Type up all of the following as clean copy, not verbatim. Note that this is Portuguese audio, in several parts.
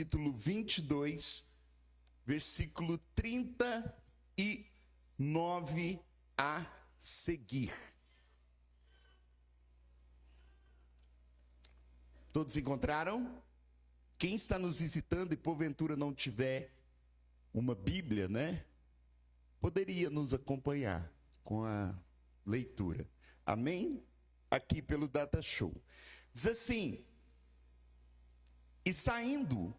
capítulo 22, versículo 39 a seguir. Todos encontraram? Quem está nos visitando e porventura não tiver uma Bíblia, né? Poderia nos acompanhar com a leitura. Amém? Aqui pelo Data Show. Diz assim: e saindo,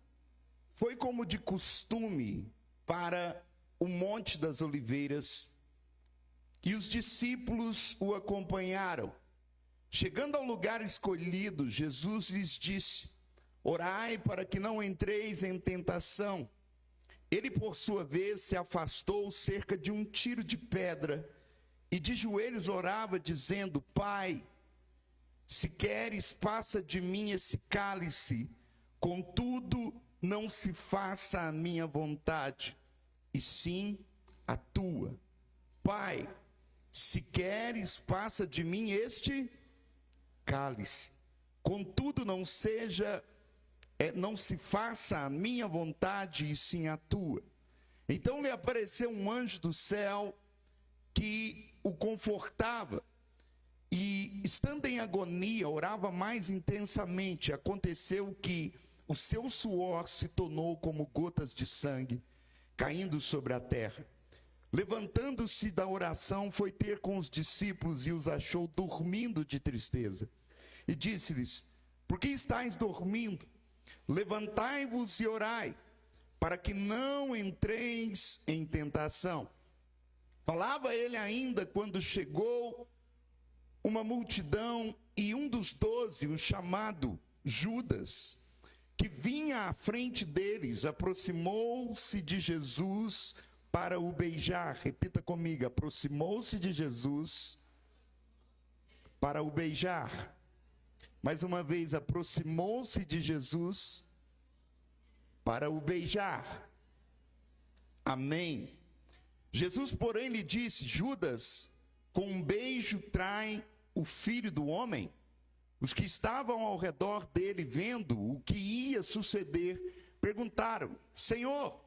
foi como de costume para o Monte das Oliveiras, e os discípulos o acompanharam. Chegando ao lugar escolhido, Jesus lhes disse: orai para que não entreis em tentação. Ele, por sua vez, se afastou cerca de um tiro de pedra e de joelhos orava, dizendo: Pai, se queres, passa de mim esse cálice, contudo, não se faça a minha vontade, e sim a tua. Pai, se queres, passa de mim este cálice, contudo, não se faça a minha vontade, e sim a tua. Então lhe apareceu um anjo do céu que o confortava, e estando em agonia, orava mais intensamente. Aconteceu que o seu suor se tornou como gotas de sangue, caindo sobre a terra. Levantando-se da oração, foi ter com os discípulos e os achou dormindo de tristeza. E disse-lhes: por que estáis dormindo? Levantai-vos e orai, para que não entreis em tentação. Falava ele ainda quando chegou uma multidão, e um dos 12, o chamado Judas, que vinha à frente deles, aproximou-se de Jesus para o beijar. Repita comigo: aproximou-se de Jesus para o beijar. Mais uma vez, aproximou-se de Jesus para o beijar. Amém. Jesus, porém, lhe disse: Judas, com um beijo trai o Filho do Homem? Os que estavam ao redor dele, vendo o que ia suceder, perguntaram: Senhor,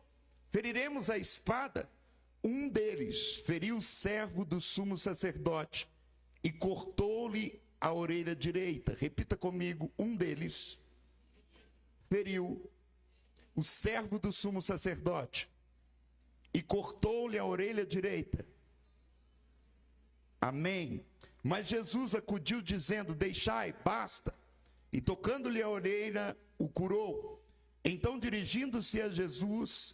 feriremos a espada? Um deles feriu o servo do sumo sacerdote e cortou-lhe a orelha direita. Repita comigo: um deles feriu o servo do sumo sacerdote e cortou-lhe a orelha direita. Amém. Mas Jesus acudiu dizendo: deixai, basta. E tocando-lhe a orelha, o curou. Então, dirigindo-se Jesus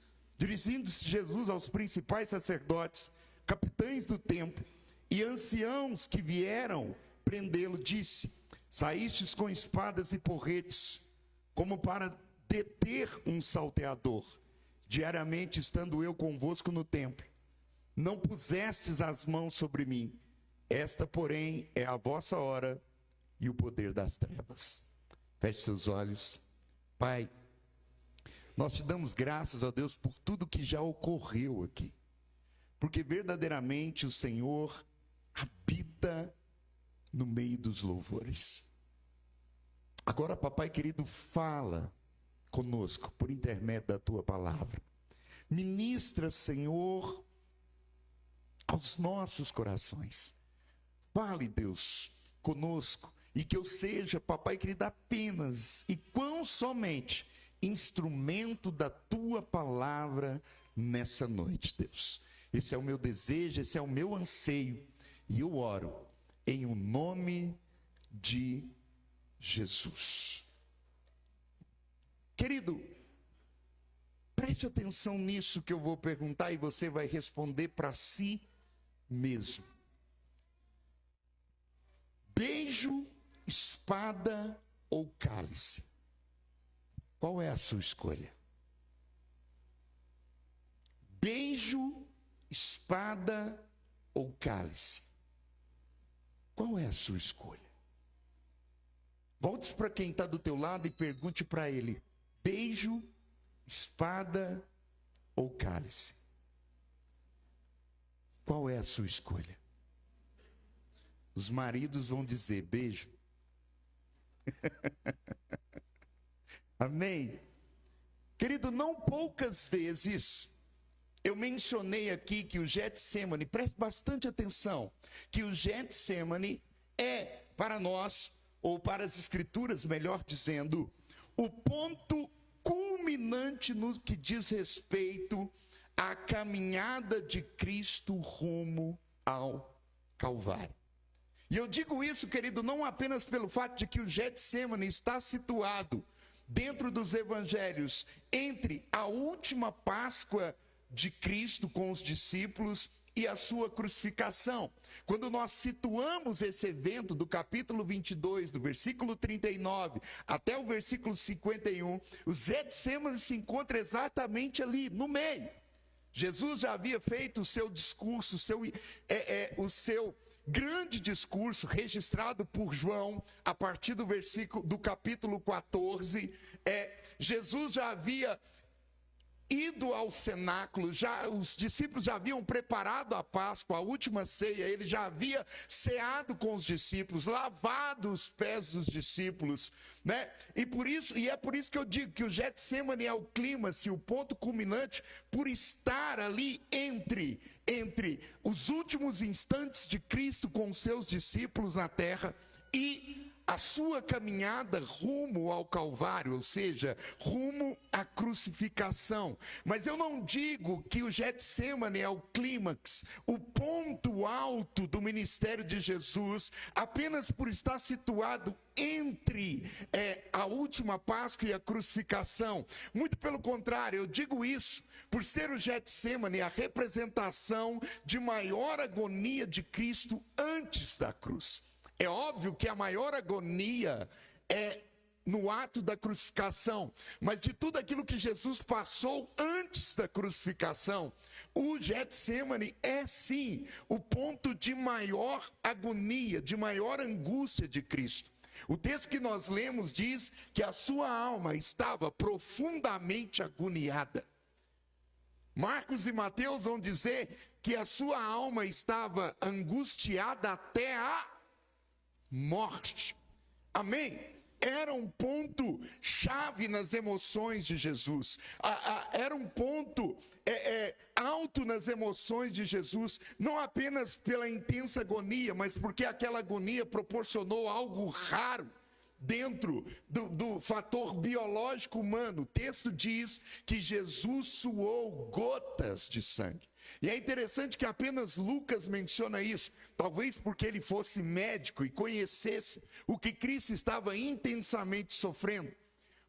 aos principais sacerdotes, capitães do templo e anciãos que vieram prendê-lo, disse: saístes com espadas e porretes, como para deter um salteador. Diariamente estando eu convosco no templo, não pusestes as mãos sobre mim. Esta, porém, é a vossa hora e o poder das trevas. Feche seus olhos. Pai, nós te damos graças, ó Deus, por tudo que já ocorreu aqui. Porque verdadeiramente o Senhor habita no meio dos louvores. Agora, papai querido, fala conosco por intermédio da tua palavra. Ministra, Senhor, aos nossos corações. Fale, Deus, conosco, e que eu seja, papai querido, apenas e quão somente instrumento da tua palavra nessa noite, Deus. Esse é o meu desejo, esse é o meu anseio, e eu oro em o nome de Jesus. Querido, preste atenção nisso que eu vou perguntar e você vai responder para si mesmo. Beijo, espada ou cálice? Qual é a sua escolha? Beijo, espada ou cálice? Qual é a sua escolha? Volte para quem está do teu lado e pergunte para ele: beijo, espada ou cálice? Qual é a sua escolha? Os maridos vão dizer: beijo. Amém? Querido, não poucas vezes eu mencionei aqui que o Getsemane, preste bastante atenção, que o Getsemane é para nós, ou para as Escrituras, melhor dizendo, o ponto culminante no que diz respeito à caminhada de Cristo rumo ao Calvário. E eu digo isso, querido, não apenas pelo fato de que o Getsemane está situado dentro dos evangelhos entre a última Páscoa de Cristo com os discípulos e a sua crucificação. Quando nós situamos esse evento do capítulo 22, do versículo 39 até o versículo 51, o Getsemane se encontra exatamente ali, no meio. Jesus já havia feito o seu discurso, o seu grande discurso registrado por João a partir do capítulo 14. Jesus já havia ido ao cenáculo, os discípulos já haviam preparado a Páscoa, a última ceia, ele já havia ceado com os discípulos, lavado os pés dos discípulos, né? E é por isso que eu digo que o Getsemane é o clímax, o ponto culminante, por estar ali entre os últimos instantes de Cristo com os seus discípulos na terra e a sua caminhada rumo ao Calvário, ou seja, rumo à crucificação. Mas eu não digo que o Getsemane é o clímax, o ponto alto do ministério de Jesus, apenas por estar situado entre a última Páscoa e a crucificação. Muito pelo contrário, eu digo isso por ser o Getsemane a representação de maior agonia de Cristo antes da cruz. É óbvio que a maior agonia é no ato da crucificação, mas de tudo aquilo que Jesus passou antes da crucificação, o Getsemane é sim o ponto de maior agonia, de maior angústia de Cristo. O texto que nós lemos diz que a sua alma estava profundamente agoniada. Marcos e Mateus vão dizer que a sua alma estava angustiada até a morte. Amém? Era um ponto chave nas emoções de Jesus. Era um ponto alto nas emoções de Jesus, não apenas pela intensa agonia, mas porque aquela agonia proporcionou algo raro dentro do fator biológico humano. O texto diz que Jesus suou gotas de sangue. E é interessante que apenas Lucas menciona isso, talvez porque ele fosse médico e conhecesse o que Cristo estava intensamente sofrendo.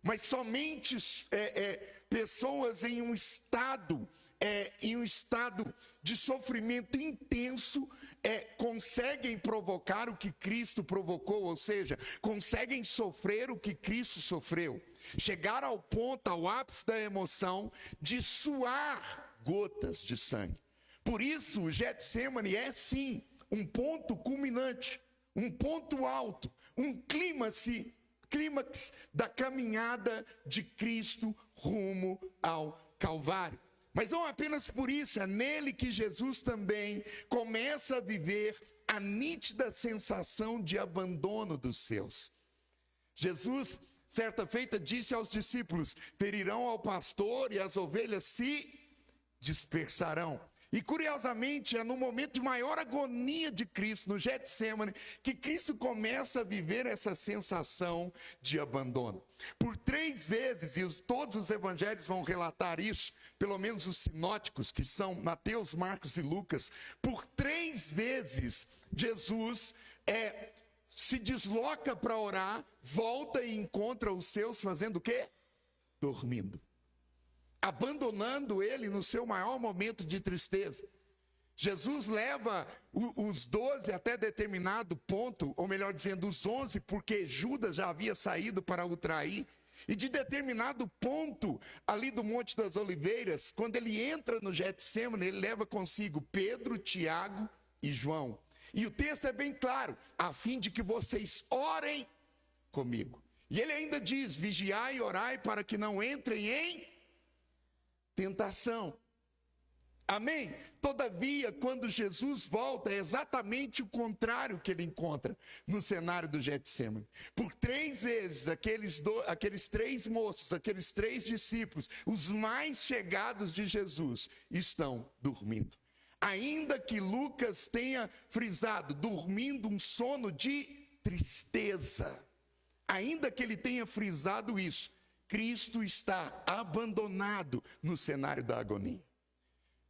Mas somente pessoas em um estado de sofrimento intenso conseguem provocar o que Cristo provocou, ou seja, conseguem sofrer o que Cristo sofreu. Chegar ao ponto, ao ápice da emoção, de suar gotas de sangue. Por isso, o Getsemane é sim um ponto culminante, um ponto alto, um clímax da caminhada de Cristo rumo ao Calvário. Mas não apenas por isso, é nele que Jesus também começa a viver a nítida sensação de abandono dos seus. Jesus, certa feita, disse aos discípulos: ferirão ao pastor e as ovelhas se dispersarão. E curiosamente, é no momento de maior agonia de Cristo, no Getsemane, que Cristo começa a viver essa sensação de abandono. Por 3 vezes, e todos os evangelhos vão relatar isso, pelo menos os sinóticos, que são Mateus, Marcos e Lucas, por 3 vezes Jesus se desloca para orar, volta e encontra os seus fazendo o quê? Dormindo. Abandonando ele no seu maior momento de tristeza. Jesus leva os 12 até determinado ponto, ou melhor dizendo, os 11, porque Judas já havia saído para o trair. E de determinado ponto, ali do Monte das Oliveiras, quando ele entra no Getsemane, ele leva consigo Pedro, Tiago e João. E o texto é bem claro: a fim de que vocês orem comigo. E ele ainda diz: vigiai e orai para que não entrem em tentação. Amém? Todavia, quando Jesus volta, é exatamente o contrário que ele encontra no cenário do Getsêmani. Por 3 vezes, aqueles 3 moços, aqueles 3 discípulos, os mais chegados de Jesus, estão dormindo. Ainda que Lucas tenha frisado, dormindo um sono de tristeza. Ainda que ele tenha frisado isso, Cristo está abandonado no cenário da agonia.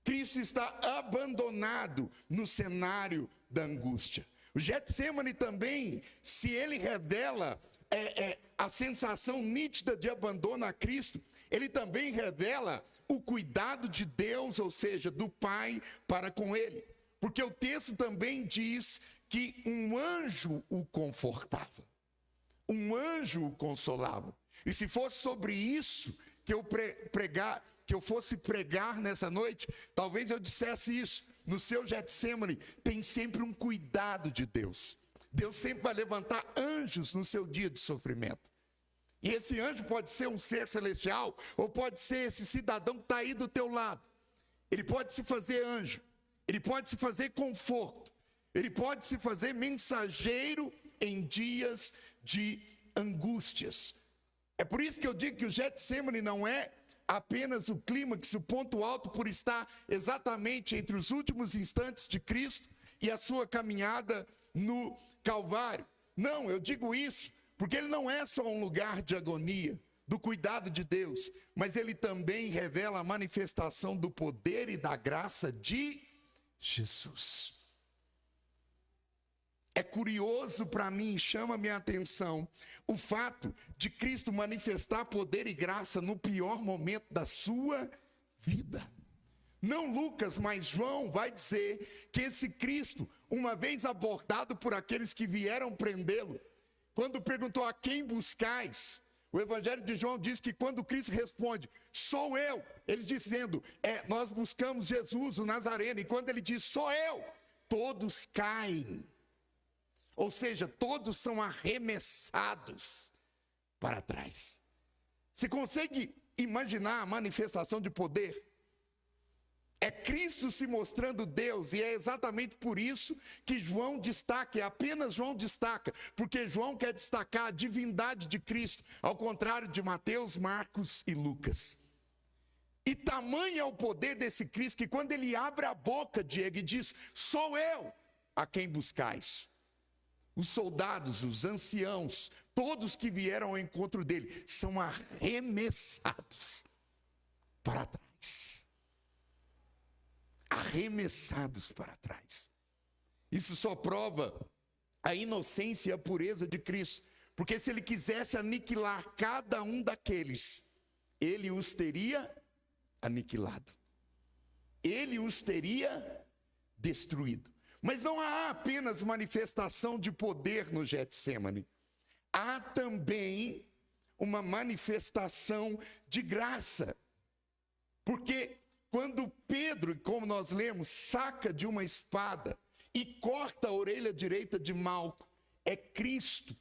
Cristo está abandonado no cenário da angústia. O Getsêmani também, se ele revela a sensação nítida de abandono a Cristo, ele também revela o cuidado de Deus, ou seja, do Pai para com ele. Porque o texto também diz que um anjo o confortava, um anjo o consolava. E se fosse sobre isso que eu fosse pregar nessa noite, talvez eu dissesse isso. No seu Getsêmani tem sempre um cuidado de Deus. Deus sempre vai levantar anjos no seu dia de sofrimento. E esse anjo pode ser um ser celestial, ou pode ser esse cidadão que está aí do teu lado. Ele pode se fazer anjo, ele pode se fazer conforto, ele pode se fazer mensageiro em dias de angústias. É por isso que eu digo que o Getsêmani não é apenas o clímax, o ponto alto, por estar exatamente entre os últimos instantes de Cristo e a sua caminhada no Calvário. Não, eu digo isso porque ele não é só um lugar de agonia, do cuidado de Deus, mas ele também revela a manifestação do poder e da graça de Jesus. É curioso para mim, chama minha atenção, o fato de Cristo manifestar poder e graça no pior momento da sua vida. Não Lucas, mas João vai dizer que esse Cristo, uma vez abordado por aqueles que vieram prendê-lo, quando perguntou a quem buscais, o Evangelho de João diz que quando Cristo responde, sou eu, eles dizendo, nós buscamos Jesus, o Nazareno, e quando ele diz, sou eu, todos caem. Ou seja, todos são arremessados para trás. Você consegue imaginar a manifestação de poder? É Cristo se mostrando Deus, e é exatamente por isso que João destaca, apenas João destaca, porque João quer destacar a divindade de Cristo, ao contrário de Mateus, Marcos e Lucas. E tamanho é o poder desse Cristo, que quando ele abre a boca, Diego, e diz, sou eu a quem buscais. Os soldados, os anciãos, todos que vieram ao encontro dele, são arremessados para trás. Arremessados para trás. Isso só prova a inocência e a pureza de Cristo. Porque se ele quisesse aniquilar cada um daqueles, ele os teria aniquilado. Ele os teria destruído. Mas não há apenas manifestação de poder no Getsêmani. Há também uma manifestação de graça. Porque quando Pedro, como nós lemos, saca de uma espada e corta a orelha direita de Malco, é Cristo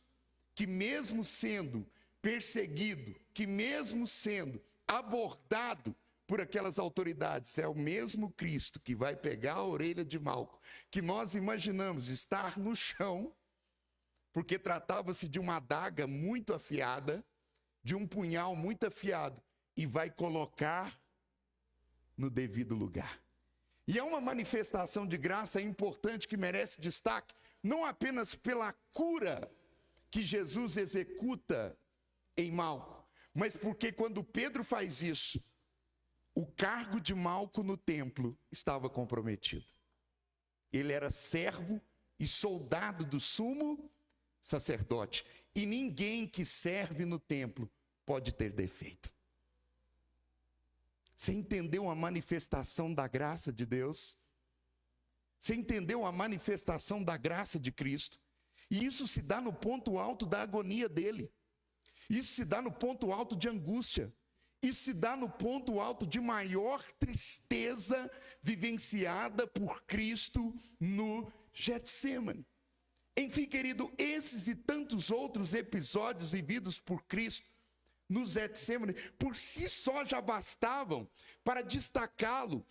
que, mesmo sendo perseguido, que mesmo sendo abordado por aquelas autoridades, é o mesmo Cristo que vai pegar a orelha de Malco, que nós imaginamos estar no chão, porque tratava-se de uma adaga muito afiada, de um punhal muito afiado, e vai colocar no devido lugar. E é uma manifestação de graça importante que merece destaque, não apenas pela cura que Jesus executa em Malco, mas porque quando Pedro faz isso, o cargo de Malco no templo estava comprometido. Ele era servo e soldado do sumo sacerdote. E ninguém que serve no templo pode ter defeito. Você entendeu a manifestação da graça de Deus? Você entendeu a manifestação da graça de Cristo? E isso se dá no ponto alto da agonia dele. Isso se dá no ponto alto de angústia. Isso se dá no ponto alto de maior tristeza vivenciada por Cristo no Getsêmani. Enfim, querido, esses e tantos outros episódios vividos por Cristo no Getsêmani, por si só já bastavam para destacá-lo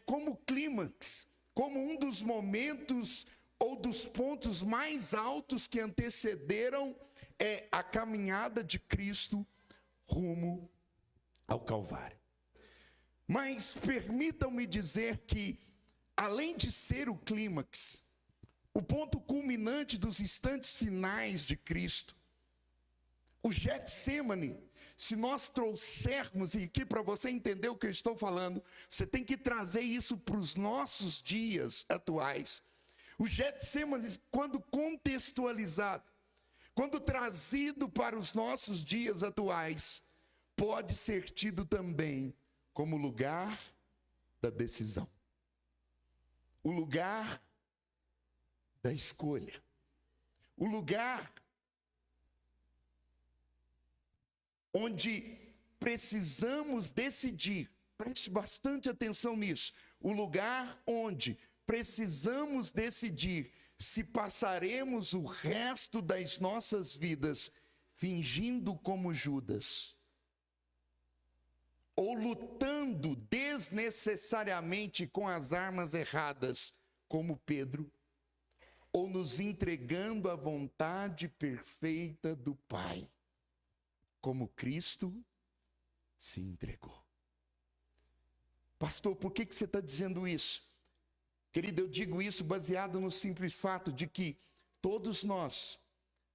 como clímax, como um dos momentos ou dos pontos mais altos que antecederam a caminhada de Cristo rumo ao Calvário. Mas permitam-me dizer que, além de ser o clímax, o ponto culminante dos instantes finais de Cristo, o Getsêmani, se nós trouxermos, e aqui para você entender o que eu estou falando, você tem que trazer isso para os nossos dias atuais. O Getsêmani, quando contextualizado, quando trazido para os nossos dias atuais, pode ser tido também como lugar da decisão, o lugar da escolha, o lugar onde precisamos decidir. Preste bastante atenção nisso. O lugar onde precisamos decidir se passaremos o resto das nossas vidas fingindo como Judas, ou lutando desnecessariamente com as armas erradas, como Pedro, ou nos entregando à vontade perfeita do Pai, como Cristo se entregou. Pastor, por que você está dizendo isso? Querido, eu digo isso baseado no simples fato de que todos nós,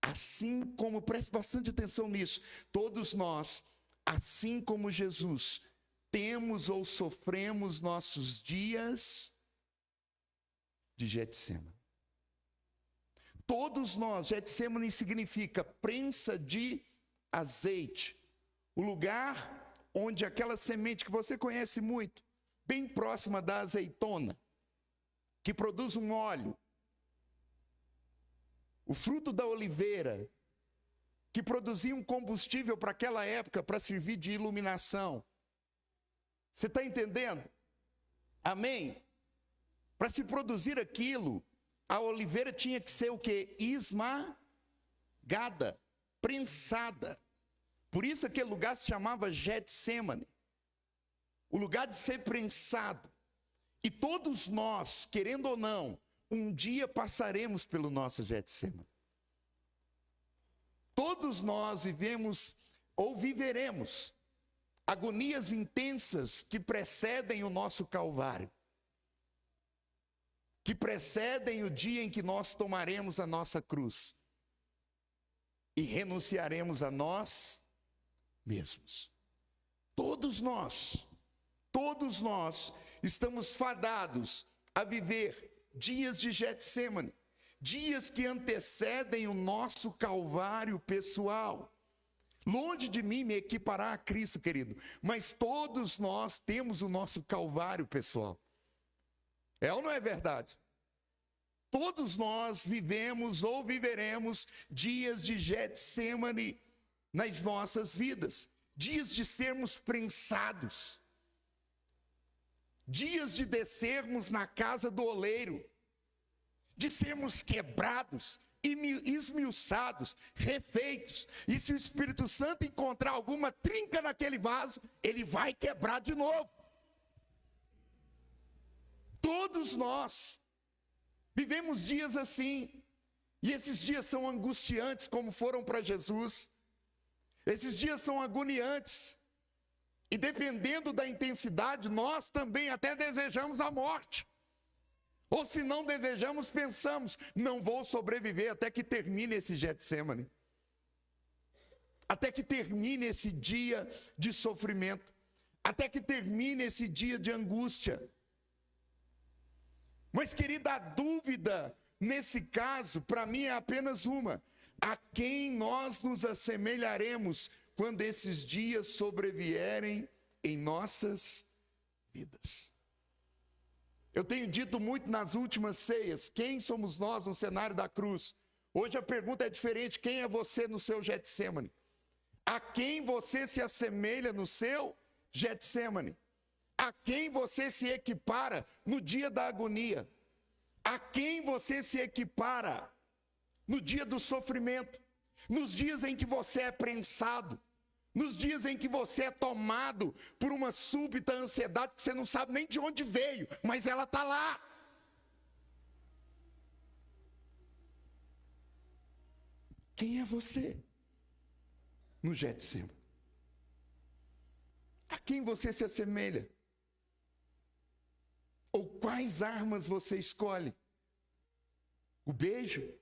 assim como, preste bastante atenção nisso, todos nós, assim como Jesus, temos ou sofremos nossos dias de Getsêmani. Todos nós, Getsêmani significa prensa de azeite, o lugar onde aquela semente que você conhece muito, bem próxima da azeitona, que produz um óleo, o fruto da oliveira, que produzia um combustível para aquela época, para servir de iluminação. Você está entendendo? Amém? Para se produzir aquilo, a oliveira tinha que ser o quê? Esmagada, prensada. Por isso aquele lugar se chamava Getsêmani, o lugar de ser prensado. E todos nós, querendo ou não, um dia passaremos pelo nosso Getsêmani. Todos nós vivemos ou viveremos agonias intensas que precedem o nosso Calvário, que precedem o dia em que nós tomaremos a nossa cruz e renunciaremos a nós mesmos. Todos nós estamos fadados a viver dias de Getsêmani, dias que antecedem o nosso Calvário pessoal. Longe de mim me equiparar a Cristo, querido, mas todos nós temos o nosso Calvário pessoal. É ou não é verdade? Todos nós vivemos ou viveremos dias de Getsêmani nas nossas vidas, dias de sermos prensados, dias de descermos na casa do oleiro, de sermos quebrados, esmiuçados, refeitos. E se o Espírito Santo encontrar alguma trinca naquele vaso, ele vai quebrar de novo. Todos nós vivemos dias assim, e esses dias são angustiantes, como foram para Jesus. Esses dias são agoniantes, e dependendo da intensidade, nós também até desejamos a morte. Ou se não desejamos, pensamos, não vou sobreviver até que termine esse Getsêmani, até que termine esse dia de sofrimento, até que termine esse dia de angústia. Mas, querida, a dúvida nesse caso, para mim, é apenas uma: a quem nós nos assemelharemos quando esses dias sobrevierem em nossas vidas? Eu tenho dito muito nas últimas ceias, quem somos nós no cenário da cruz? Hoje a pergunta é diferente: quem é você no seu Getsêmani? A quem você se assemelha no seu Getsêmani? A quem você se equipara no dia da agonia? A quem você se equipara no dia do sofrimento? Nos dias em que você é prensado? Nos dias em que você é tomado por uma súbita ansiedade que você não sabe nem de onde veio, mas ela está lá. Quem é você no Getsemane? A quem você se assemelha? Ou quais armas você escolhe? O beijo?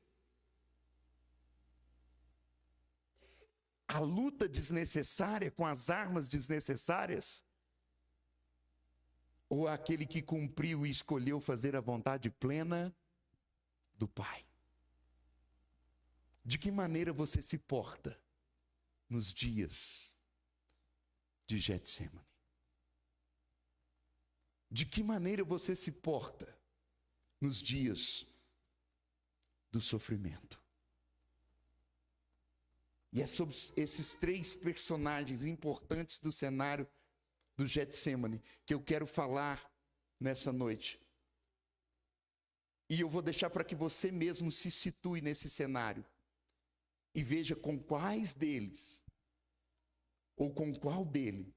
A luta desnecessária com as armas desnecessárias? Ou aquele que cumpriu e escolheu fazer a vontade plena do Pai? De que maneira você se porta nos dias de Getsemane? De que maneira você se porta nos dias do sofrimento? E é sobre esses três personagens importantes do cenário do Getsemane que eu quero falar nessa noite. E eu vou deixar para que você mesmo se situe nesse cenário e veja com quais deles, ou com qual dele,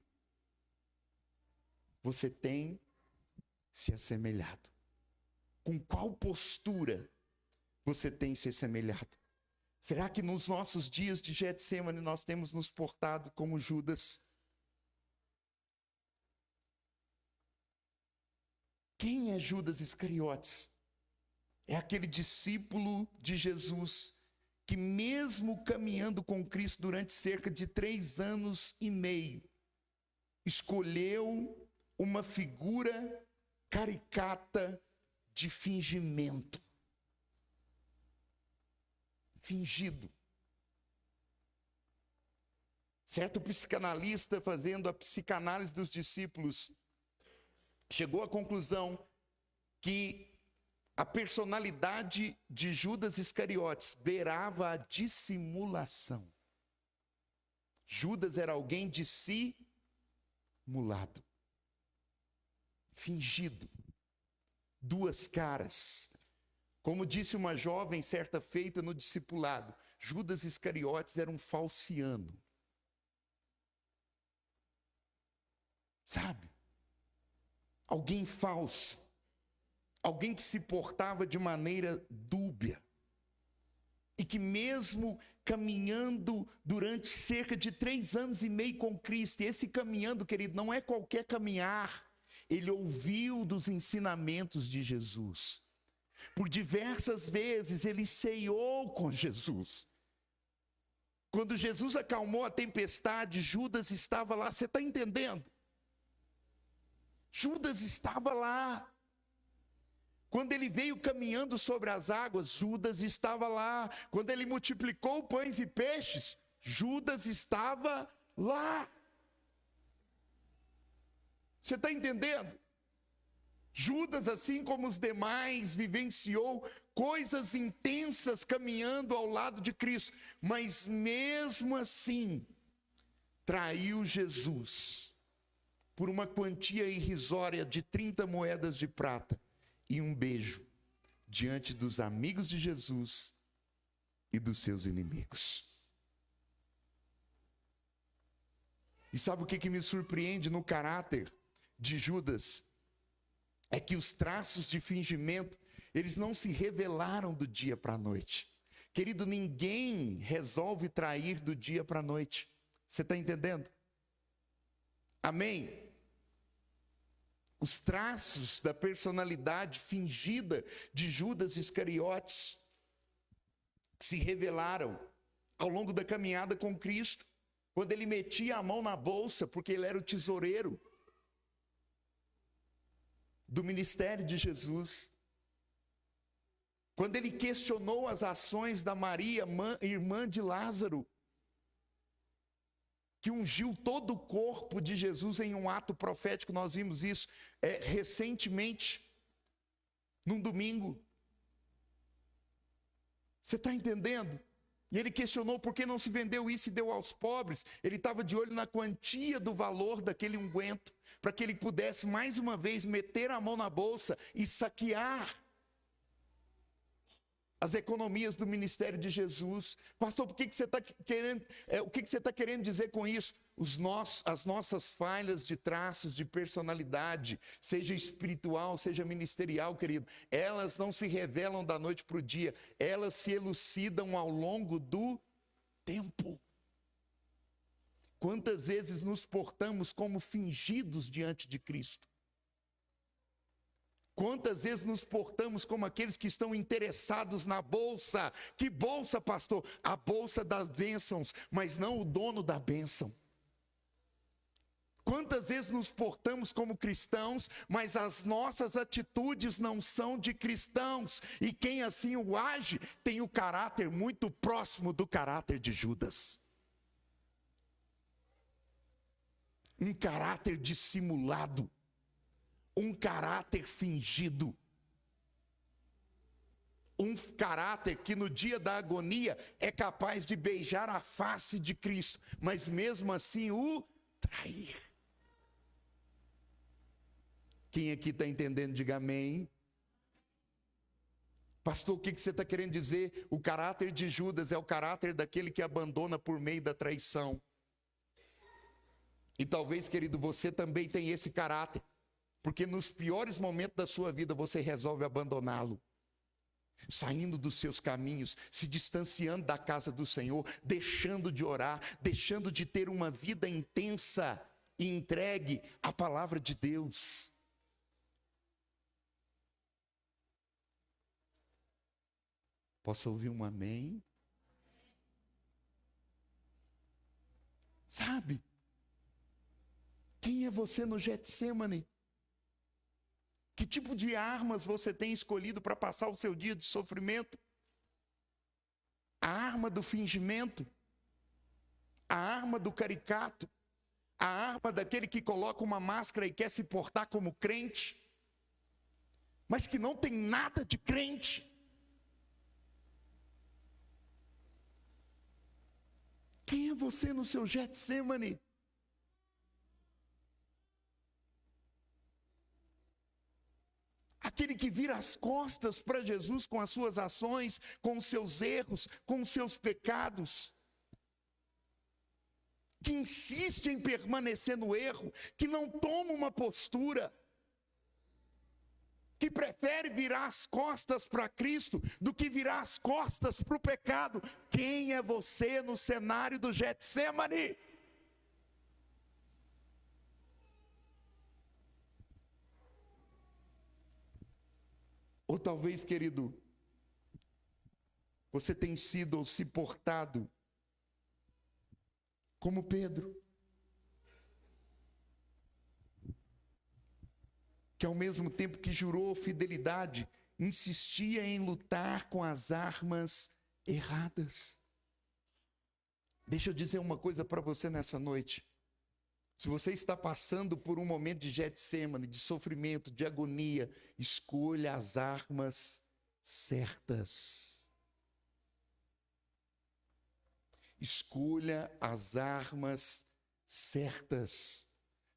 você tem se assemelhado. Com qual postura você tem se assemelhado? Será que nos nossos dias de Getsemane nós temos nos portado como Judas? Quem é Judas Iscariotes? É aquele discípulo de Jesus que, mesmo caminhando com Cristo durante cerca de 3 anos e meio, escolheu uma figura caricata de fingimento. Fingido. Certo psicanalista, fazendo a psicanálise dos discípulos, chegou à conclusão que a personalidade de Judas Iscariotes beirava a dissimulação. Judas era alguém dissimulado, fingido, duas caras. Como disse uma jovem certa feita no discipulado, Judas Iscariotes era um falciano. Sabe? Alguém falso. Alguém que se portava de maneira dúbia. E que mesmo caminhando durante cerca de 3 anos e meio com Cristo, e esse caminhando, querido, não é qualquer caminhar. Ele ouviu dos ensinamentos de Jesus. Por diversas vezes ele ceiou com Jesus. Quando Jesus acalmou a tempestade, Judas estava lá. Você está entendendo? Judas estava lá. Quando ele veio caminhando sobre as águas, Judas estava lá. Quando ele multiplicou pães e peixes, Judas estava lá. Você está entendendo? Judas, assim como os demais, vivenciou coisas intensas caminhando ao lado de Cristo, mas mesmo assim, traiu Jesus por uma quantia irrisória de 30 moedas de prata e um beijo diante dos amigos de Jesus e dos seus inimigos. E sabe o que me surpreende no caráter de Judas? É que os traços de fingimento, eles não se revelaram do dia para a noite. Querido, ninguém resolve trair do dia para a noite. Você está entendendo? Amém? Os traços da personalidade fingida de Judas Iscariotes se revelaram ao longo da caminhada com Cristo, quando ele metia a mão na bolsa, porque ele era o tesoureiro do ministério de Jesus. Quando ele questionou as ações da Maria, irmã de Lázaro, que ungiu todo o corpo de Jesus em um ato profético. Nós vimos isso recentemente, num domingo. Você está entendendo? E ele questionou por que não se vendeu isso e deu aos pobres. Ele estava de olho na quantia do valor daquele unguento, para que ele pudesse mais uma vez meter a mão na bolsa e saquear. as economias do ministério de Jesus. Pastor, por que você está querendo, o que você está querendo dizer com isso? As nossas falhas de traços de personalidade, seja espiritual, seja ministerial, querido, elas não se revelam da noite para o dia, elas se elucidam ao longo do tempo. Quantas vezes nos portamos como fingidos diante de Cristo? Quantas vezes nos portamos como aqueles que estão interessados na bolsa? Que bolsa, pastor? A bolsa das bênçãos, mas não o dono da bênção. Quantas vezes nos portamos como cristãos, mas as nossas atitudes não são de cristãos, e quem assim o age tem o caráter muito próximo do caráter de Judas. Um caráter dissimulado, um caráter fingido, um caráter que no dia da agonia é capaz de beijar a face de Cristo, mas mesmo assim o trair. Quem aqui está entendendo, diga amém. Pastor, o que você está querendo dizer? O caráter de Judas é o caráter daquele que abandona por meio da traição. E talvez, querido, você também tem esse caráter, porque nos piores momentos da sua vida você resolve abandoná-lo, saindo dos seus caminhos, se distanciando da casa do Senhor, deixando de orar, deixando de ter uma vida intensa e entregue à palavra de Deus. Posso ouvir um amém? Sabe? Quem é você no Getsêmani? Que tipo de armas você tem escolhido para passar o seu dia de sofrimento? A arma do fingimento? A arma do caricato? A arma daquele que coloca uma máscara e quer se portar como crente, mas que não tem nada de crente? Quem é você no seu Getsêmani? Aquele que vira as costas para Jesus com as suas ações, com os seus erros, com os seus pecados, que insiste em permanecer no erro, que não toma uma postura, que prefere virar as costas para Cristo do que virar as costas para o pecado. Quem é você no cenário do Getsêmani? Ou talvez, querido, você tem sido ou se portado como Pedro, que ao mesmo tempo que jurou fidelidade, insistia em lutar com as armas erradas. Deixa eu dizer uma coisa para você nessa noite. Se você está passando por um momento de Getsêmani, de sofrimento, de agonia, escolha as armas certas. Escolha as armas certas.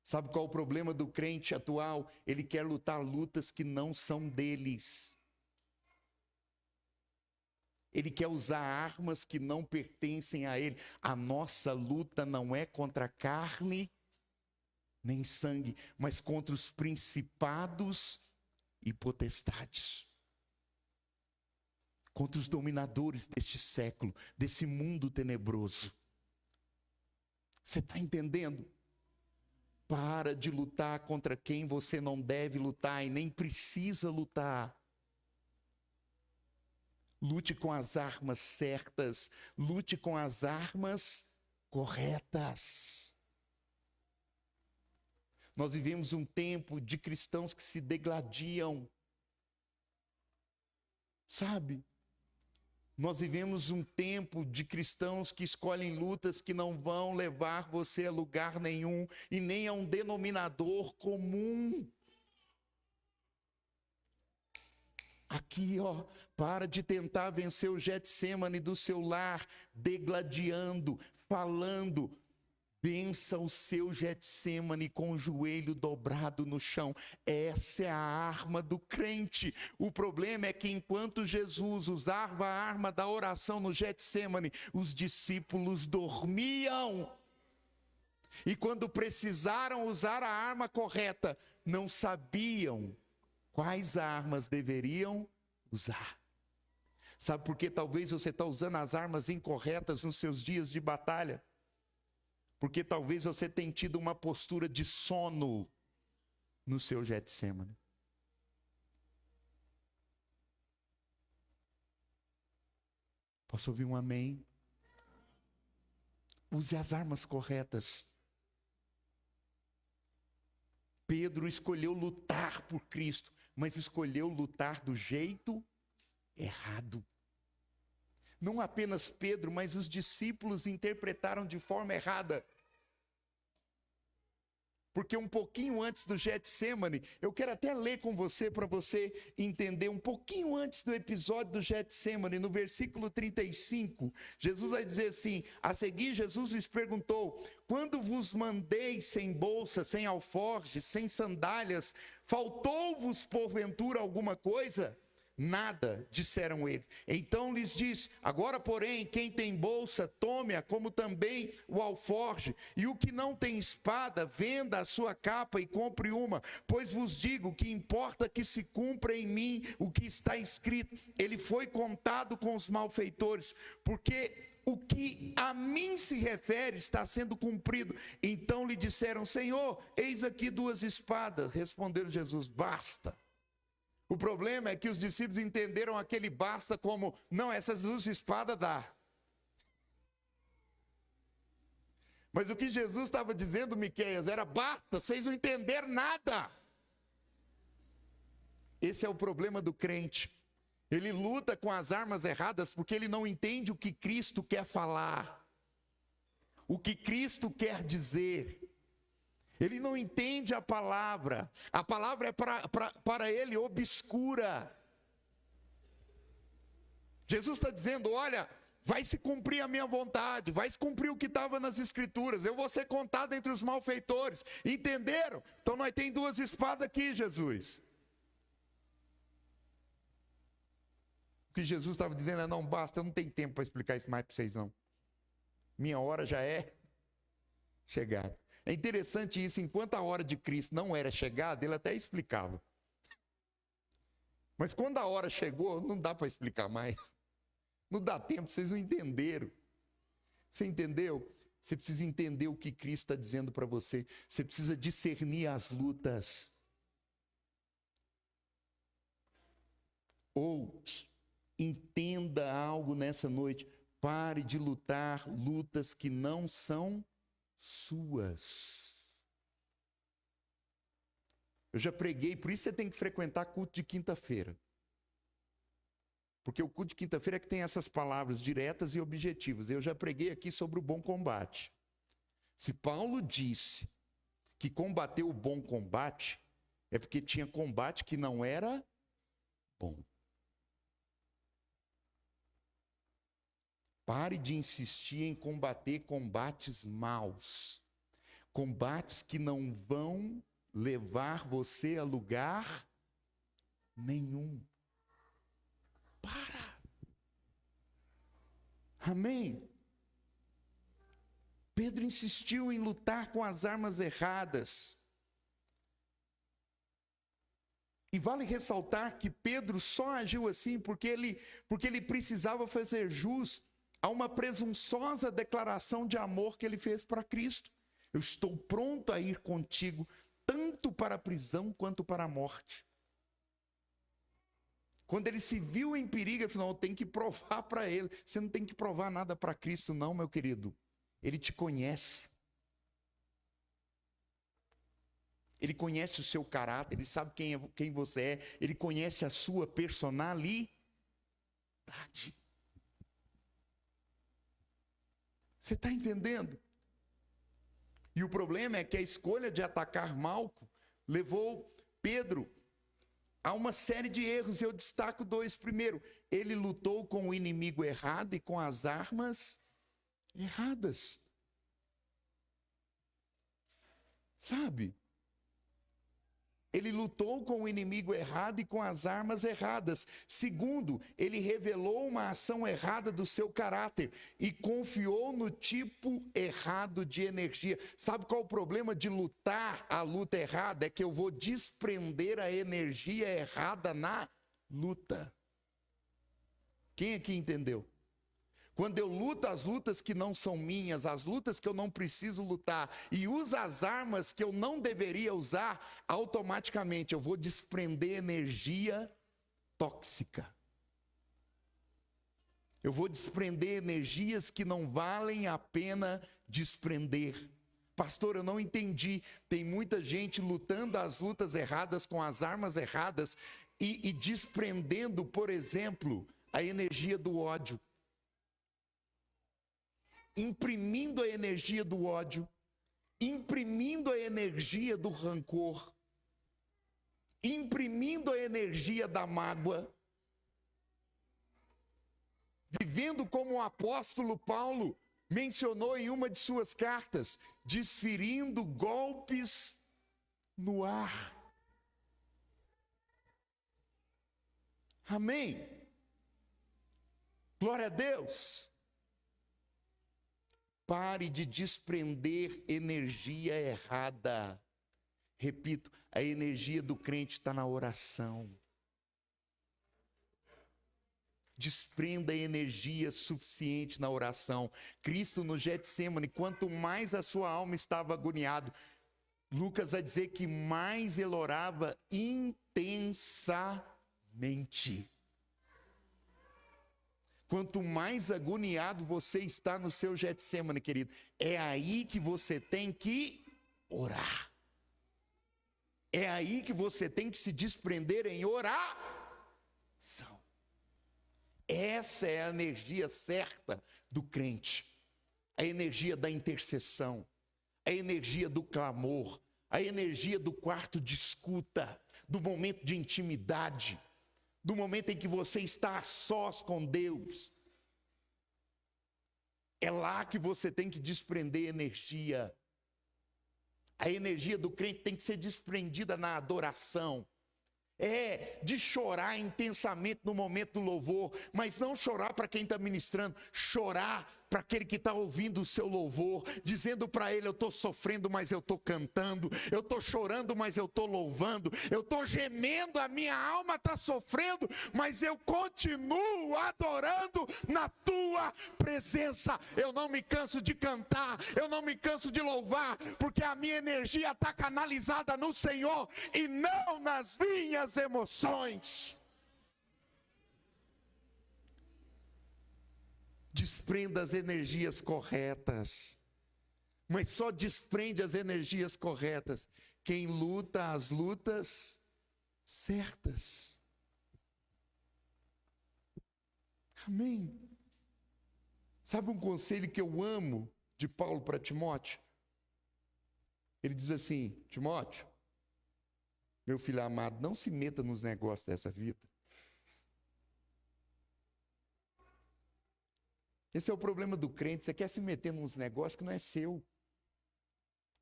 Sabe qual é o problema do crente atual? Ele quer lutar lutas que não são deles. Ele quer usar armas que não pertencem a ele. A nossa luta não é contra a carne nem sangue, mas contra os principados e potestades, contra os dominadores deste século, desse mundo tenebroso. Você está entendendo? Para de lutar contra quem você não deve lutar e nem precisa lutar. Lute com as armas certas, lute com as armas corretas. Nós vivemos um tempo de cristãos que se degladiam, sabe? Nós vivemos um tempo de cristãos que escolhem lutas que não vão levar você a lugar nenhum e nem a um denominador comum. Aqui, para de tentar vencer o Getsêmani do seu lar, degladiando, falando, Pensa o seu Getsêmani com o joelho dobrado no chão. Essa é a arma do crente. O problema é que enquanto Jesus usava a arma da oração no Getsêmani, os discípulos dormiam. E quando precisaram usar a arma correta, não sabiam quais armas deveriam usar. Sabe por que talvez você está usando as armas incorretas nos seus dias de batalha? Porque talvez você tenha tido uma postura de sono no seu Getsêmani. Posso ouvir um amém? Use as armas corretas. Pedro escolheu lutar por Cristo, mas escolheu lutar do jeito errado. Não apenas Pedro, mas os discípulos interpretaram de forma errada. Porque um pouquinho antes do Getsêmani, eu quero até ler com você para você entender, um pouquinho antes do episódio do Getsêmani, no versículo 35, Jesus vai dizer assim: a seguir Jesus lhes perguntou: quando vos mandei sem bolsa, sem alforje, sem sandálias, faltou-vos porventura alguma coisa? Nada, disseram eles. Então lhes disse: agora porém, quem tem bolsa, tome-a, como também o alforje, e o que não tem espada, venda a sua capa e compre uma, pois vos digo que importa que se cumpra em mim o que está escrito: ele foi contado com os malfeitores, porque o que a mim se refere está sendo cumprido. Então lhe disseram: Senhor, eis aqui 2 espadas. Respondeu Jesus: basta. O problema é que os discípulos entenderam aquele basta como: não, essas 2 espadas dá. Mas o que Jesus estava dizendo, Miqueias, era: basta, vocês não entenderam nada. Esse é o problema do crente. Ele luta com as armas erradas porque ele não entende o que Cristo quer falar, o que Cristo quer dizer. Ele não entende a palavra é para ele obscura. Jesus está dizendo: olha, vai se cumprir a minha vontade, vai se cumprir o que estava nas escrituras, eu vou ser contado entre os malfeitores. Entenderam? Então nós temos 2 espadas aqui, Jesus. O que Jesus estava dizendo é: não basta, eu não tenho tempo para explicar isso mais para vocês não. Minha hora já é chegada. É interessante isso, enquanto a hora de Cristo não era chegada, ele até explicava. Mas quando a hora chegou, não dá para explicar mais. Não dá tempo, vocês não entenderam. Você entendeu? Você precisa entender o que Cristo está dizendo para você. Você precisa discernir as lutas. Ou entenda algo nessa noite. Pare de lutar lutas que não são suas. Eu já preguei, por isso você tem que frequentar culto de quinta-feira. Porque o culto de quinta-feira é que tem essas palavras diretas e objetivas. Eu já preguei aqui sobre o bom combate. Se Paulo disse que combateu o bom combate, é porque tinha combate que não era bom. Pare de insistir em combater combates maus. Combates que não vão levar você a lugar nenhum. Para. Amém? Pedro insistiu em lutar com as armas erradas. E vale ressaltar que Pedro só agiu assim porque ele precisava fazer jus a uma presunçosa declaração de amor que ele fez para Cristo. Eu estou pronto a ir contigo, tanto para a prisão quanto para a morte. Quando ele se viu em perigo, ele falou: não, eu tenho que provar para ele. Você não tem que provar nada para Cristo não, meu querido. Ele te conhece. Ele conhece o seu caráter, ele sabe quem você é, ele conhece a sua personalidade. Você está entendendo? E o problema é que a escolha de atacar Malco levou Pedro a uma série de erros. Eu destaco 2. Primeiro, ele lutou com o inimigo errado e com as armas erradas. Sabe? Ele lutou com o inimigo errado e com as armas erradas. Segundo, ele revelou uma ação errada do seu caráter e confiou no tipo errado de energia. Sabe qual é o problema de lutar a luta errada? É que eu vou desprender a energia errada na luta. Quem aqui entendeu? Quando eu luto as lutas que não são minhas, as lutas que eu não preciso lutar, e uso as armas que eu não deveria usar, automaticamente eu vou desprender energia tóxica. Eu vou desprender energias que não valem a pena desprender. Pastor, eu não entendi. Tem muita gente lutando as lutas erradas com as armas erradas e desprendendo, por exemplo, a energia do ódio. Imprimindo a energia do ódio, imprimindo a energia do rancor, imprimindo a energia da mágoa, vivendo como o apóstolo Paulo mencionou em uma de suas cartas, desferindo golpes no ar. Amém? Glória a Deus. Pare de desprender energia errada. Repito, a energia do crente está na oração. Desprenda energia suficiente na oração. Cristo no Getsêmani, quanto mais a sua alma estava agoniado, Lucas vai dizer que mais ele orava intensamente. Quanto mais agoniado você está no seu Getsêmani, querido, é aí que você tem que orar. É aí que você tem que se desprender em oração. Essa é a energia certa do crente. A energia da intercessão, a energia do clamor, a energia do quarto de escuta, do momento de intimidade, do momento em que você está a sós com Deus. É lá que você tem que desprender energia. A energia do crente tem que ser desprendida na adoração. De chorar intensamente no momento do louvor, mas não chorar para quem está ministrando, chorar para aquele que está ouvindo o seu louvor, dizendo para ele: eu estou sofrendo, mas eu estou cantando, eu estou chorando, mas eu estou louvando, eu estou gemendo, a minha alma está sofrendo, mas eu continuo adorando na tua presença. Eu não me canso de cantar, eu não me canso de louvar, porque a minha energia está canalizada no Senhor e não nas minhas emoções. Desprenda as energias corretas, mas só desprende as energias corretas quem luta as lutas certas. Amém? Sabe um conselho que eu amo de Paulo para Timóteo? Ele diz assim: Timóteo, meu filho amado, não se meta nos negócios dessa vida. Esse é o problema do crente. Você quer se meter nos negócios que não é seu,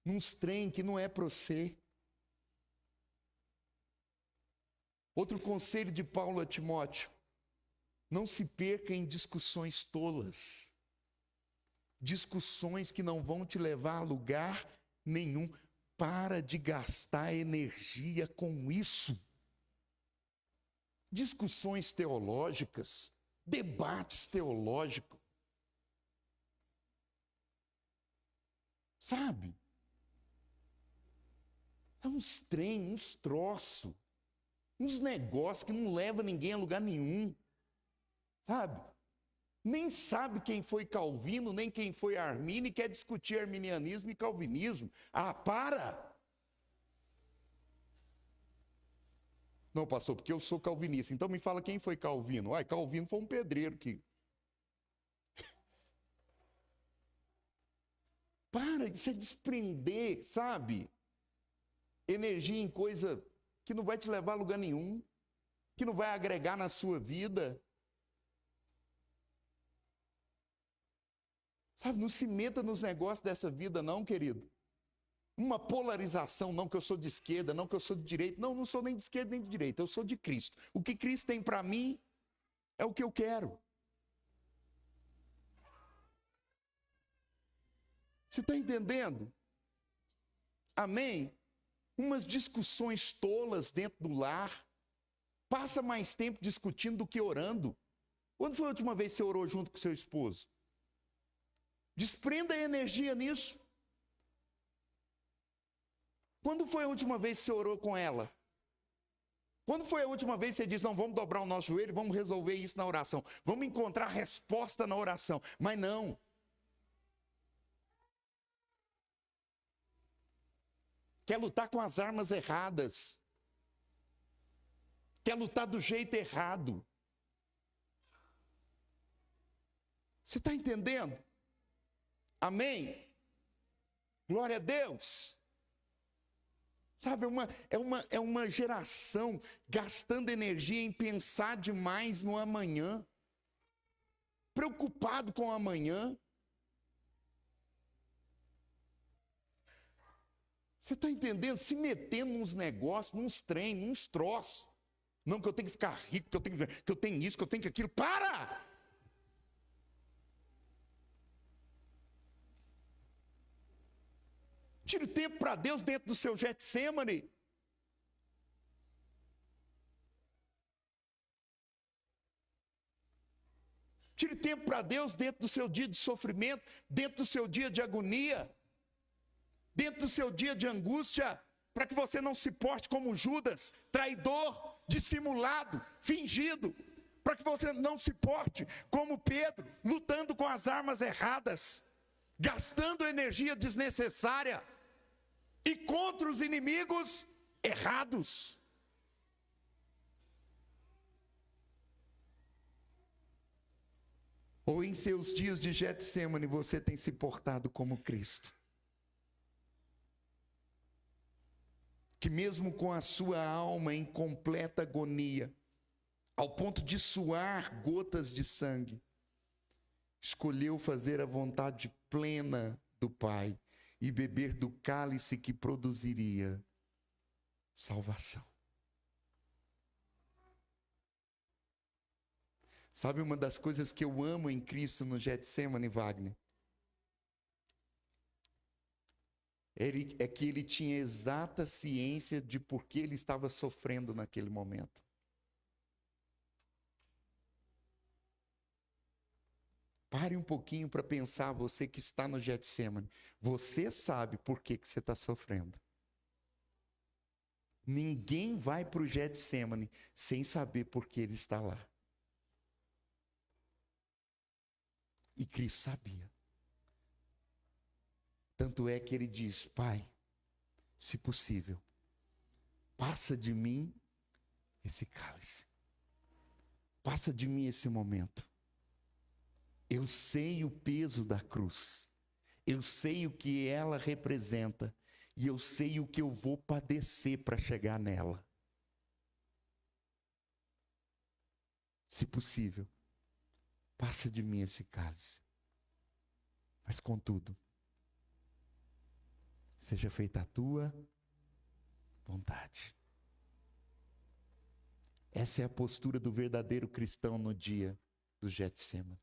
nos trem que não é para você. Outro conselho de Paulo a Timóteo: não se perca em discussões tolas, discussões que não vão te levar a lugar nenhum. Para de gastar energia com isso. Discussões teológicas, debates teológicos. Sabe? É uns trem, uns troços, uns negócios que não levam ninguém a lugar nenhum. Sabe? Nem sabe quem foi Calvino, nem quem foi Armínio, e quer discutir arminianismo e calvinismo. Ah, para! Não, pastor, porque eu sou calvinista. Então me fala quem foi Calvino. Calvino foi um pedreiro que... Para de se desprender, sabe? Energia em coisa que não vai te levar a lugar nenhum, que não vai agregar na sua vida. Sabe, não se meta nos negócios dessa vida não, querido. uma polarização, não que eu sou de esquerda, não que eu sou de direita. Não, não sou nem de esquerda nem de direita, eu sou de Cristo. O que Cristo tem para mim é o que eu quero. Você está entendendo? Amém? Umas discussões tolas dentro do lar. Passa mais tempo discutindo do que orando. Quando foi a última vez que você orou junto com seu esposo? Desprenda energia nisso. Quando foi a última vez que você orou com ela? Quando foi a última vez que você disse, não, vamos dobrar o nosso joelho, vamos resolver isso na oração. Vamos encontrar resposta na oração. Mas não. Quer lutar com as armas erradas. Quer lutar do jeito errado. Você está entendendo? Amém? Glória a Deus. Sabe, é uma geração gastando energia em pensar demais no amanhã. Preocupado com o amanhã. Você está entendendo? Se metendo nos negócios, nos treinos, nos troços. Não que eu tenho que ficar rico, que eu tenho isso, que eu tenho aquilo. Para! Tire tempo para Deus dentro do seu Getsemane. Tire tempo para Deus dentro do seu dia de sofrimento, dentro do seu dia de agonia, dentro do seu dia de angústia, para que você não se porte como Judas, traidor, dissimulado, fingido, para que você não se porte como Pedro, lutando com as armas erradas, gastando energia desnecessária e contra os inimigos errados. Ou em seus dias de Getsemane você tem se portado como Cristo? Que mesmo com a sua alma em completa agonia, ao ponto de suar gotas de sangue, escolheu fazer a vontade plena do Pai e beber do cálice que produziria salvação. Sabe uma das coisas que eu amo em Cristo no Getsemane, Wagner? É que ele tinha exata ciência de por que ele estava sofrendo naquele momento. Pare um pouquinho para pensar, você que está no Getsemane. Você sabe por que você está sofrendo. Ninguém vai para o Getsemane sem saber por que ele está lá. E Cristo sabia. Tanto é que ele diz, Pai, se possível, passa de mim esse cálice. Passa de mim esse momento. Eu sei o peso da cruz. Eu sei o que ela representa. E eu sei o que eu vou padecer para chegar nela. Se possível, passa de mim esse cálice. Mas contudo, seja feita a tua vontade. Essa é a postura do verdadeiro cristão no dia do Getsemane.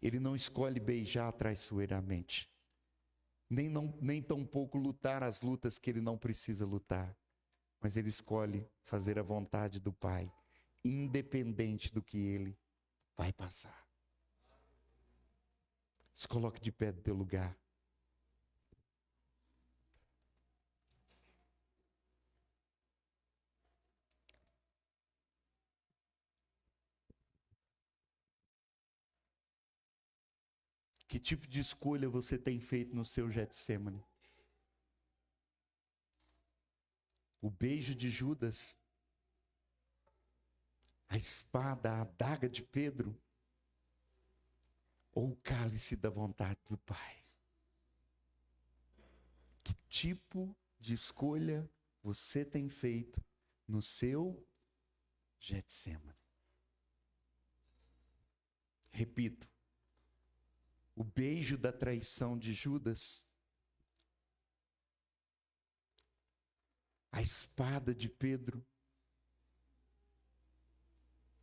Ele não escolhe beijar traiçoeiramente, nem tampouco lutar as lutas que ele não precisa lutar, mas ele escolhe fazer a vontade do Pai, independente do que ele vai passar. Se coloque de pé do teu lugar. Que tipo de escolha você tem feito no seu Getsemane? O beijo de Judas, a espada, a adaga de Pedro, ou o cálice da vontade do Pai? Que tipo de escolha você tem feito no seu Getsemane? Repito, o beijo da traição de Judas a espada de Pedro.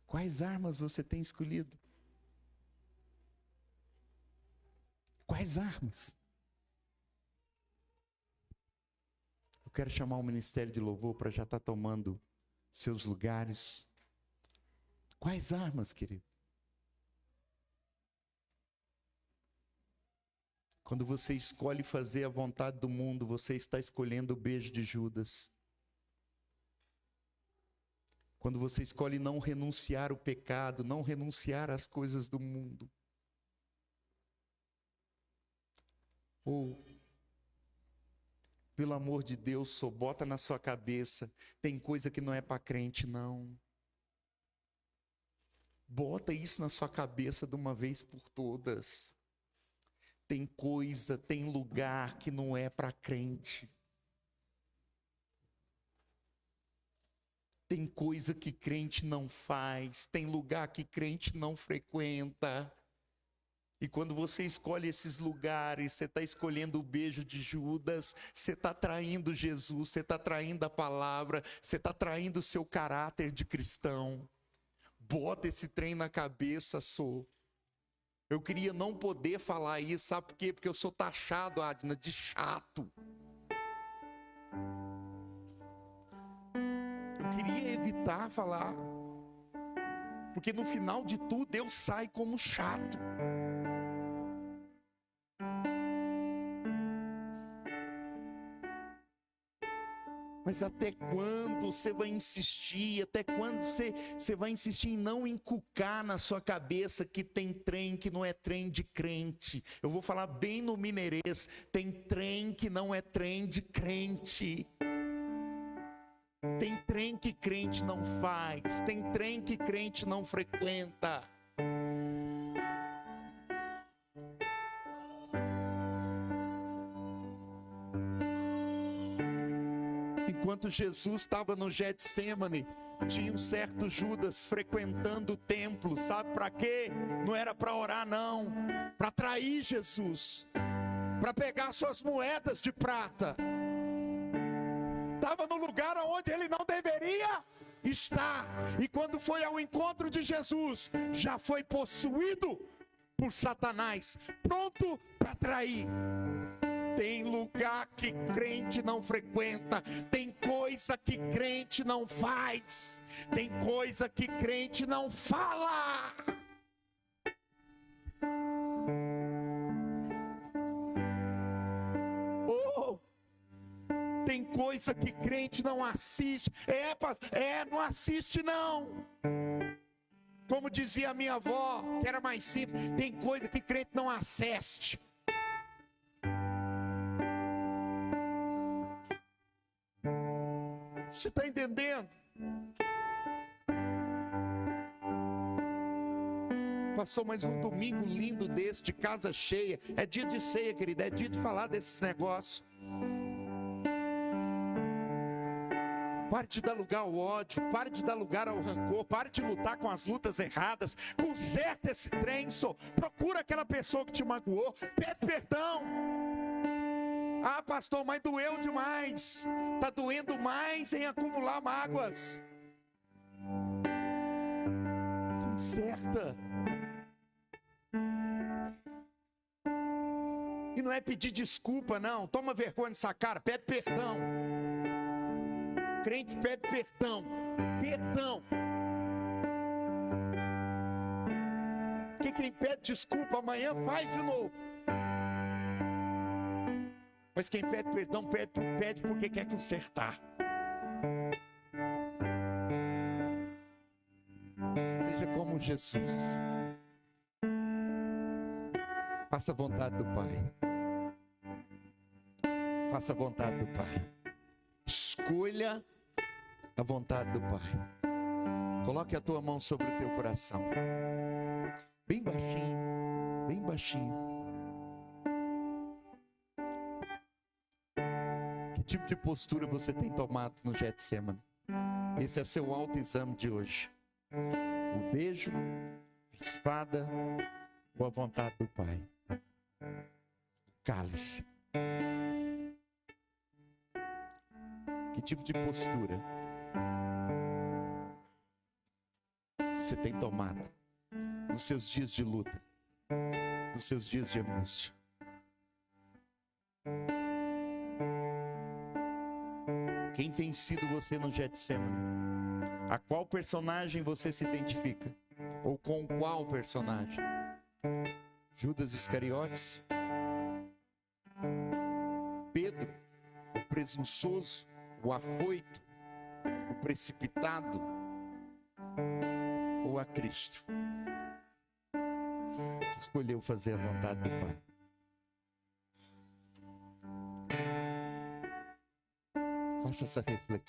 Quais armas você tem escolhido? Quais armas? Eu quero chamar o Ministério de Louvor para já estar tomando seus lugares. Quais armas, querido? Quando você escolhe fazer a vontade do mundo, você está escolhendo o beijo de Judas. Quando você escolhe não renunciar ao pecado, não renunciar às coisas do mundo. Ou, pelo amor de Deus, só bota na sua cabeça, tem coisa que não é para crente, não. Bota isso na sua cabeça de uma vez por todas. Tem coisa, tem lugar que não é para crente. Tem coisa que crente não faz, tem lugar que crente não frequenta. E quando você escolhe esses lugares, você está escolhendo o beijo de Judas, você está traindo Jesus, você está traindo a palavra, você está traindo o seu caráter de cristão. Bota esse trem na cabeça, sou. Eu queria não poder falar isso, sabe por quê? Porque eu sou taxado, Adna, de chato. Eu queria evitar falar, porque no final de tudo eu saio como chato. Mas até quando você vai insistir? Até quando você vai insistir em não encucar na sua cabeça que tem trem que não é trem de crente? Eu vou falar bem no mineirês, tem trem que não é trem de crente. Tem trem que crente não faz, tem trem que crente não frequenta. Enquanto Jesus estava no Getsêmani, tinha um certo Judas frequentando o templo, sabe para quê? Não era para orar não, para trair Jesus, para pegar suas moedas de prata. Estava no lugar onde ele não deveria estar, e quando foi ao encontro de Jesus, já foi possuído por Satanás, pronto para trair. Tem lugar que crente não frequenta, tem coisa que crente não faz, tem coisa que crente não fala. Oh, tem coisa que crente não assiste, não assiste não. Como dizia a minha avó, que era mais simples, tem coisa que crente não assiste. Você está entendendo? Passou mais um domingo lindo desse, de casa cheia. É dia de ceia, querida, é dia de falar desses negócios. Pare de dar lugar ao ódio, pare de dar lugar ao rancor, pare de lutar com as lutas erradas. Conserta esse trem, só. Procura aquela pessoa que te magoou, pede perdão. Ah, pastor, mas doeu demais. Está doendo mais em acumular mágoas. Conserta. E não é pedir desculpa, não. Toma vergonha nessa cara, pede perdão. Crente pede perdão. Perdão. Porque quem pede desculpa amanhã faz de novo. Mas quem pede perdão, pede porque quer consertar. Seja como Jesus. Faça a vontade do Pai. Faça a vontade do Pai. Escolha a vontade do Pai. Coloque a tua mão sobre o teu coração. Bem baixinho, bem baixinho. Que tipo de postura você tem tomado no Getsêmani? Esse é seu autoexame de hoje. O beijo, a espada ou a vontade do Pai? Cale-se. Que tipo de postura você tem tomado nos seus dias de luta, nos seus dias de angústia? Quem tem sido você no Getsemane? A qual personagem você se identifica? Ou com qual personagem? Judas Iscariotes? Pedro, o presunçoso, o afoito, o precipitado? Ou a Cristo, que escolheu fazer a vontade do Pai? Faça essa reflexão.